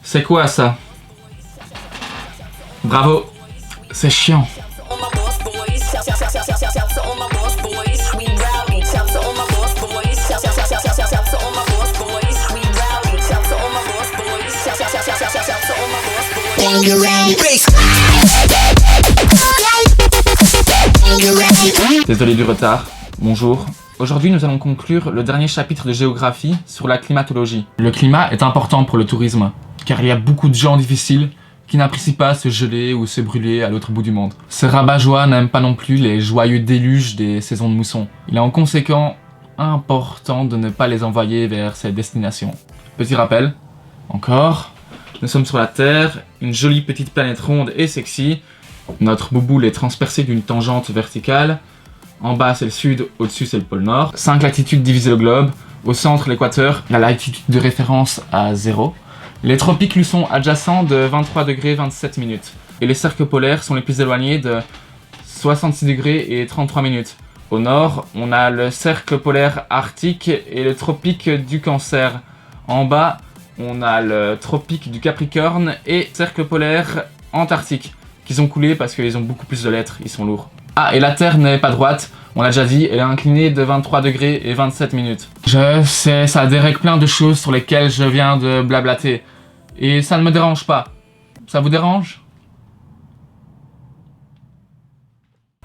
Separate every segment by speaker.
Speaker 1: C'est quoi ça? Bravo, c'est chiant. Désolé du retard, bonjour. Aujourd'hui, nous allons conclure le dernier chapitre de géographie sur la climatologie. Le climat est important pour le tourisme, car il y a beaucoup de gens difficiles qui n'apprécient pas se geler ou se brûler à l'autre bout du monde. Ces rabat-joie n'aiment pas non plus les joyeux déluges des saisons de mousson. Il est en conséquent important de ne pas les envoyer vers ces destinations. Petit rappel, encore, nous sommes sur la Terre, une jolie petite planète ronde et sexy. Notre bouboule est transpercée d'une tangente verticale. En bas c'est le sud, au-dessus c'est le pôle nord. 5 latitudes divisent le globe. Au centre l'équateur, la latitude de référence à 0. Les tropiques lui sont adjacents de 23 degrés 27 minutes. Et les cercles polaires sont les plus éloignés de 66 degrés et 33 minutes. Au nord, on a le cercle polaire arctique et le tropique du Cancer. En bas, on a le tropique du Capricorne et le cercle polaire antarctique, qu'ils ont coulé parce qu'ils ont beaucoup plus de lettres, ils sont lourds. Ah, et la Terre n'est pas droite, on l'a déjà dit, elle est inclinée de 23 degrés et 27 minutes. Je sais, ça dérègle plein de choses sur lesquelles je viens de blablater. Et ça ne me dérange pas. Ça vous dérange?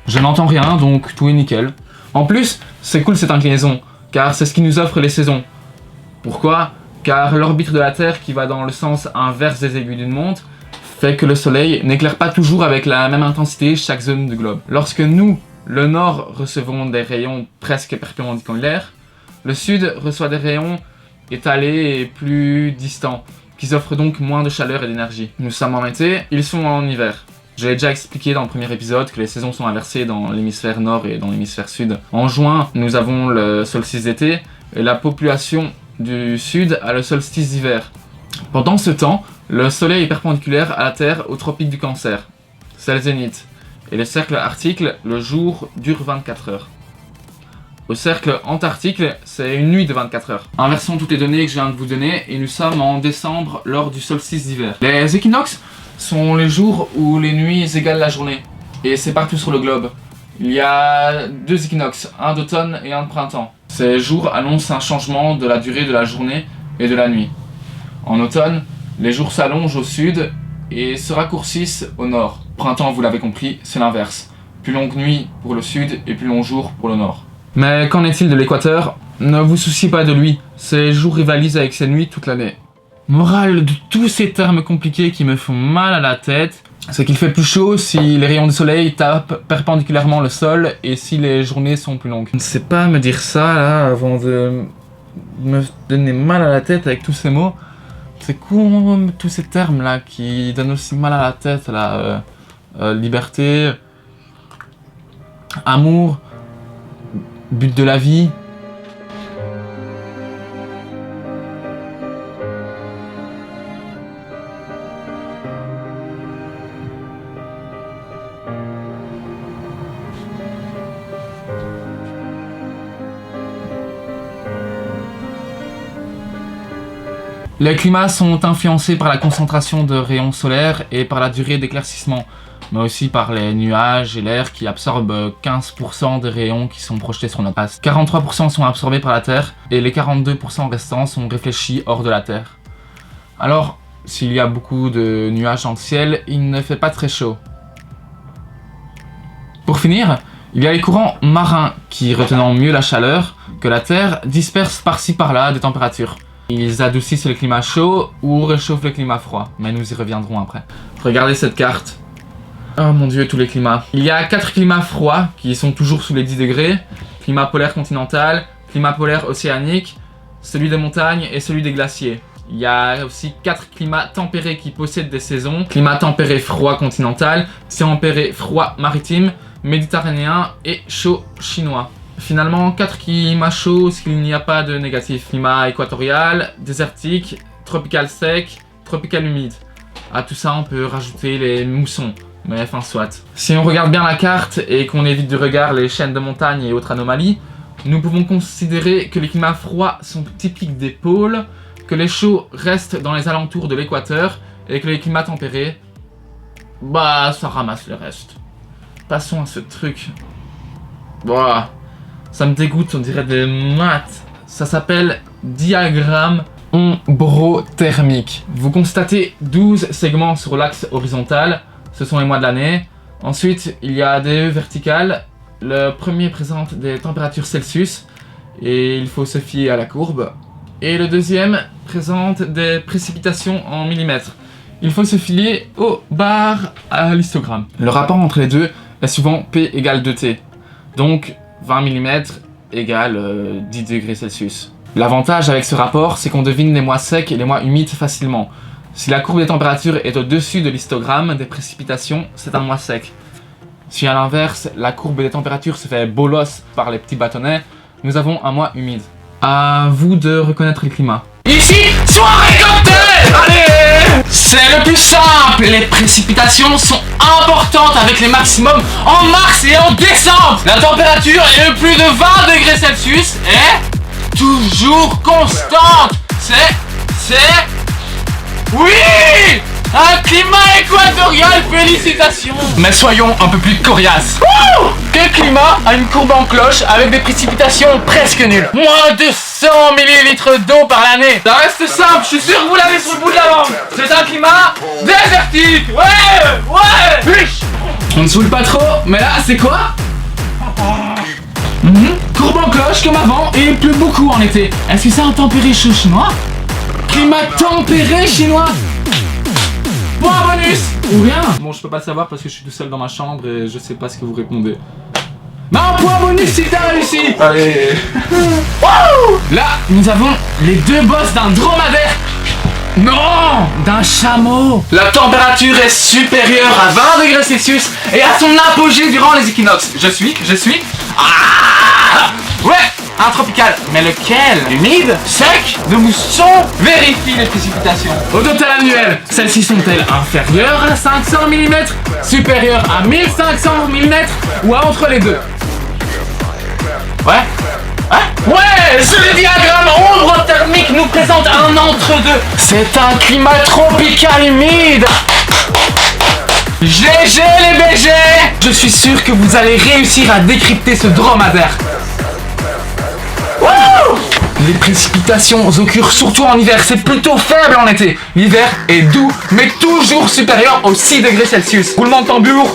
Speaker 1: Je n'entends rien, donc tout est nickel. En plus, c'est cool cette inclinaison, car c'est ce qui nous offre les saisons. Pourquoi? Car l'orbite de la Terre, qui va dans le sens inverse des aiguilles d'une montre, fait que le soleil n'éclaire pas toujours avec la même intensité chaque zone du globe. Lorsque nous, le nord, recevons des rayons presque perpendiculaires, le sud reçoit des rayons étalés et plus distants, qui offrent donc moins de chaleur et d'énergie. Nous sommes en été, ils sont en hiver. Je l'ai déjà expliqué dans le premier épisode que les saisons sont inversées dans l'hémisphère nord et dans l'hémisphère sud. En juin, nous avons le solstice d'été et la population du sud a le solstice d'hiver. Pendant ce temps, le soleil est perpendiculaire à la Terre au tropique du Cancer. C'est le zénith. Et le cercle arctique, le jour dure 24 heures. Au cercle antarctique, c'est une nuit de 24 heures. Inversons toutes les données que je viens de vous donner et nous sommes en décembre lors du solstice d'hiver. Les équinoxes sont les jours où les nuits égalent la journée. Et c'est partout sur le globe. Il y a 2 équinoxes, un d'automne et un de printemps. Ces jours annoncent un changement de la durée de la journée et de la nuit. En automne, les jours s'allongent au sud et se raccourcissent au nord. Printemps, vous l'avez compris, c'est l'inverse. Plus longue nuit pour le sud et plus long jour pour le nord. Mais qu'en est-il de l'équateur? Ne vous souciez pas de lui, ses jours rivalisent avec ses nuits toute l'année. Morale de tous ces termes compliqués qui me font mal à la tête, c'est qu'il fait plus chaud si les rayons du soleil tapent perpendiculairement le sol et si les journées sont plus longues. Je ne sais pas me dire ça là avant de me donner mal à la tête avec tous ces mots. C'est cool tous ces termes là qui donnent aussi mal à la tête là. Liberté, amour, but de la vie. Les climats sont influencés par la concentration de rayons solaires et par la durée d'éclaircissement, mais aussi par les nuages et l'air qui absorbent 15% des rayons qui sont projetés sur notre face. 43% sont absorbés par la Terre et les 42% restants sont réfléchis hors de la Terre. Alors, s'il y a beaucoup de nuages dans le ciel, il ne fait pas très chaud. Pour finir, il y a les courants marins qui, retenant mieux la chaleur que la Terre, dispersent par-ci par-là des températures. Ils adoucissent le climat chaud ou réchauffent le climat froid, mais nous y reviendrons après. Regardez cette carte. Oh mon dieu, tous les climats. Il y a 4 climats froids qui sont toujours sous les 10 degrés. Climat polaire continental, climat polaire océanique, celui des montagnes et celui des glaciers. Il y a aussi 4 climats tempérés qui possèdent des saisons. Climat tempéré froid continental, tempéré froid maritime, méditerranéen et chaud chinois. Finalement, 4 climats chauds s'il n'y a pas de négatif. Climat équatorial, désertique, tropical sec, tropical humide. À tout ça, on peut rajouter les moussons. Mais enfin soit. Si on regarde bien la carte et qu'on évite du regard les chaînes de montagnes et autres anomalies, nous pouvons considérer que les climats froids sont typiques des pôles, que les chauds restent dans les alentours de l'équateur et que les climats tempérés, bah ça ramasse le reste. Passons à ce truc. Bah, ça me dégoûte, on dirait des maths. Ça s'appelle diagramme ombrothermique. Vous constatez 12 segments sur l'axe horizontal, ce sont les mois de l'année. Ensuite, il y a des verticales. Le premier présente des températures Celsius et il faut se fier à la courbe. Et le deuxième présente des précipitations en millimètres. Il faut se fier aux barres à l'histogramme. Le rapport entre les deux est souvent P égale 2T. Donc 20 mm égale 10 degrés Celsius. L'avantage avec ce rapport, c'est qu'on devine les mois secs et les mois humides facilement. Si la courbe des températures est au-dessus de l'histogramme des précipitations, c'est un mois sec. Si à l'inverse, la courbe des températures se fait bolos par les petits bâtonnets, nous avons un mois humide. À vous de reconnaître le climat.
Speaker 2: Ici, soirée cocktail! Allez! C'est le plus simple! Les précipitations sont importantes avec les maximums en mars et en décembre! La température est de plus de 20 degrés Celsius et toujours constante! Oui! Un climat équatorial, félicitations! Mais soyons un peu plus coriaces. Quel climat a une courbe en cloche avec des précipitations presque nulles? Moins de 100 ml d'eau par l'année!
Speaker 1: Ça reste simple, je suis sûr que vous l'avez sur le bout de la langue. C'est un climat désertique. Ouais! Biche.
Speaker 2: On ne saoule pas trop, mais là, c'est quoi? Courbe en cloche comme avant et il pleut beaucoup en été. Est-ce que c'est un tempéré chaud chinois? Climat tempéré chinois? Point bonus! Ou rien?
Speaker 1: Bon, je peux pas le savoir parce que je suis tout seul dans ma chambre et je sais pas ce que vous répondez.
Speaker 2: Mais un point bonus si t'as réussi!
Speaker 1: Allez.
Speaker 2: Là, nous avons les deux bosses d'un dromadaire. Non! D'un chameau! La température est supérieure à 20 degrés Celsius et à son apogée durant les équinoxes. Je suis. Ah! Ouais! Un tropical. Mais lequel? Humide? Sec? De mousson? Vérifie les précipitations. Au total annuel, celles-ci sont-elles inférieures à 500 mm, supérieures à 1500 mm ou à entre les deux? Ouais? Ouais! Ce diagramme ombrothermique nous présente un entre-deux. C'est un climat tropical humide. GG les BG! Je suis sûr que vous allez réussir à décrypter ce dromadaire. Les précipitations occurrent surtout en hiver, c'est plutôt faible en été. L'hiver est doux, mais toujours supérieur aux 6 degrés Celsius. Roulement de tambour.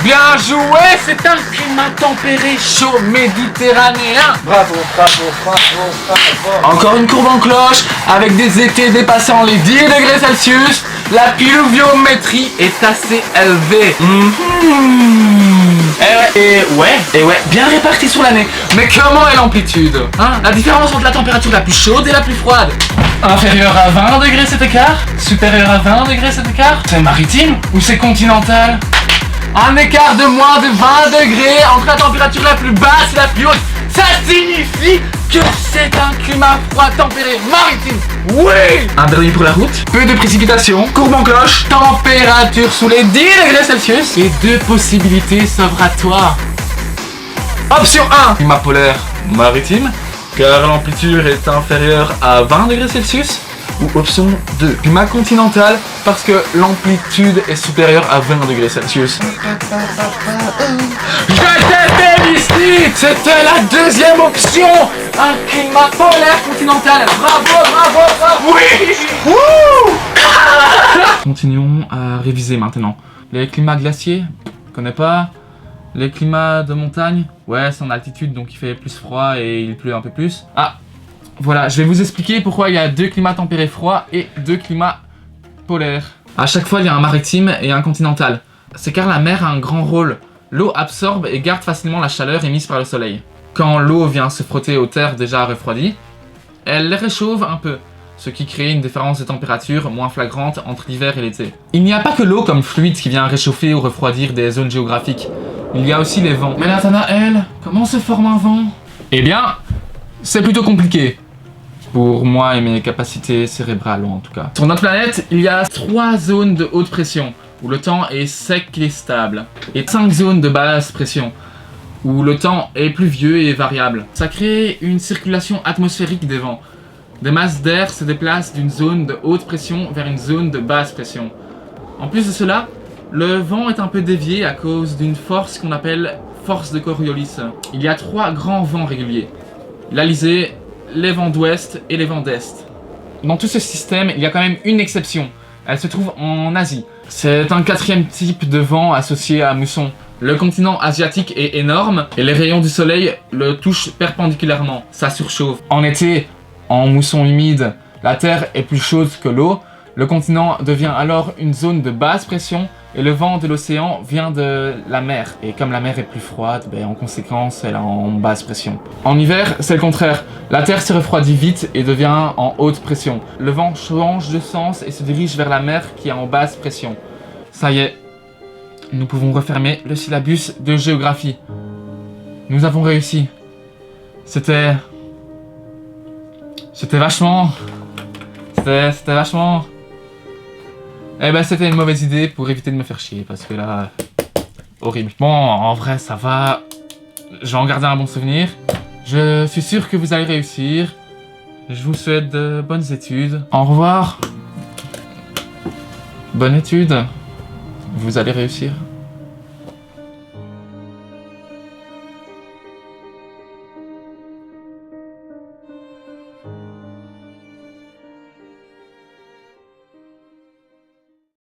Speaker 2: Bien joué, c'est un climat tempéré chaud méditerranéen.
Speaker 1: Bravo.
Speaker 2: Encore une courbe en cloche, avec des étés dépassant les 10 degrés Celsius. La pluviométrie est assez élevée. Et ouais, bien répartie sur l'année. Mais comment est l'amplitude? La différence entre la température la plus chaude et la plus froide? Inférieure à 20 degrés cet écart? Supérieure à 20 degrés cet écart? C'est maritime ou c'est continental? Un écart de moins de 20 degrés entre la température la plus basse et la plus haute. Ça signifie que c'est un climat froid tempéré maritime. Oui! Un dernier pour la route. Peu de précipitations, courbe en cloche, température sous les 10 degrés Celsius et 2 possibilités s'offrent à toi. Option 1, climat polaire maritime, car l'amplitude est inférieure à 20 degrés Celsius. Ou option 2, climat continental, parce que l'amplitude est supérieure à 20 degrés Celsius. Je te félicite! C'était la deuxième option! Un climat polaire continental! Bravo! Oui! Wouh!
Speaker 1: Continuons à réviser maintenant. Les climats glaciers, connais pas. Les climats de montagne, ouais, c'est en altitude donc il fait plus froid et il pleut un peu plus. Voilà, je vais vous expliquer pourquoi il y a 2 climats tempérés froids et 2 climats polaires. À chaque fois, il y a un maritime et un continental. C'est car la mer a un grand rôle. L'eau absorbe et garde facilement la chaleur émise par le soleil. Quand l'eau vient se frotter aux terres déjà refroidies, elle les réchauffe un peu, ce qui crée une différence de température moins flagrante entre l'hiver et l'été. Il n'y a pas que l'eau comme fluide qui vient réchauffer ou refroidir des zones géographiques. Il y a aussi les vents. Mais Nathanaël, comment se forme un vent? Eh bien, c'est plutôt compliqué. Pour moi et mes capacités cérébrales en tout cas. Sur notre planète, il y a 3 zones de haute pression, où le temps est sec et stable, et 5 zones de basse pression, où le temps est pluvieux et variable. Ça crée une circulation atmosphérique des vents. Des masses d'air se déplacent d'une zone de haute pression vers une zone de basse pression. En plus de cela, le vent est un peu dévié à cause d'une force qu'on appelle force de Coriolis. Il y a 3 grands vents réguliers. L'Alizé, les vents d'ouest et les vents d'est. Dans tout ce système, il y a quand même une exception. Elle se trouve en Asie. C'est un 4e type de vent associé à mousson. Le continent asiatique est énorme et les rayons du soleil le touchent perpendiculairement. Ça surchauffe. En été, en mousson humide, la terre est plus chaude que l'eau. Le continent devient alors une zone de basse pression et le vent de l'océan vient de la mer. Et comme la mer est plus froide, en conséquence, elle est en basse pression. En hiver, c'est le contraire. La terre se refroidit vite et devient en haute pression. Le vent change de sens et se dirige vers la mer qui est en basse pression. Ça y est, nous pouvons refermer le syllabus de géographie. Nous avons réussi. C'était vachement... c'était une mauvaise idée pour éviter de me faire chier, parce que là... horrible. Bon, en vrai, ça va. Je vais en garder un bon souvenir. Je suis sûr que vous allez réussir. Je vous souhaite de bonnes études. Au revoir. Bonne étude. Vous allez réussir.